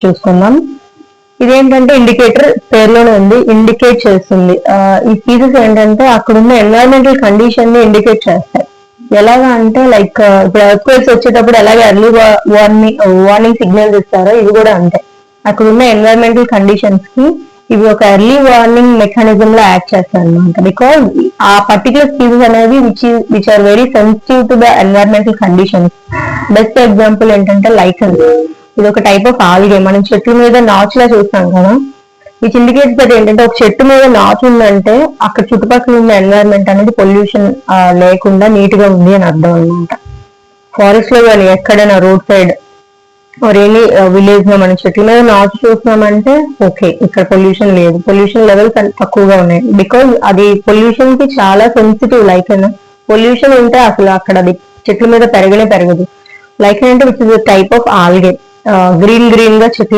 చూసుకుందాం. ఇదేంటంటే ఇండికేటర్ పేరులోనే ఉంది, ఇండికేట్ చేస్తుంది. ఈ స్పీసెస్ ఏంటంటే అక్కడున్న ఎన్వైరన్మెంటల్ కండిషన్ ని ఇండికేట్ చేస్తాయి. ఎలాగా అంటే లైక్ ఇప్పుడు ఎర్త్క్వేక్స్ వచ్చేటప్పుడు ఎలాగ ఎర్లీ వార్నింగ్ సిగ్నల్స్ ఇస్తారో ఇది కూడా అంతే. అక్కడున్న ఎన్వైరన్మెంటల్ కండిషన్స్ కి ఇవి ఒక ఎర్లీ వార్నింగ్ మెకానిజం లో యాడ్ చేస్తాయి అనమాట. బికాస్ ఆ పర్టికులర్ స్పీసెస్ అనేవి which are very sensitive to the environmental conditions. Best example ఏంటంటే లైకన్స్. ఇది ఒక టైప్ ఆఫ్ ఆల్గే. మనం చెట్ల మీద నాచులా చూస్తాం కదా, విచ్ ఇండికేట్స్ దట్ ఏంటంటే ఒక చెట్టు మీద నాచు ఉందంటే అక్కడ చుట్టుపక్కల ఉన్న ఎన్వైరన్మెంట్ అనేది పొల్యూషన్ లేకుండా నీట్ గా ఉంది అని అర్థం అనమాట. ఫారెస్ట్ లో కానీ ఎక్కడైనా road side or any village లో మనం చెట్ల మీద నాచు చూస్తున్నామంటే ఓకే, ఇక్కడ పొల్యూషన్ లేదు, పొల్యూషన్ లెవెల్స్ తక్కువగా ఉన్నాయి. బికాజ్ అది పొల్యూషన్ కి చాలా సెన్సిటివ్. లైక్ పొల్యూషన్ ఉంటే అసలు అక్కడ అది చెట్ల మీద పెరగదు. లైక్ అంటే which is type of algae, green గా చెట్లు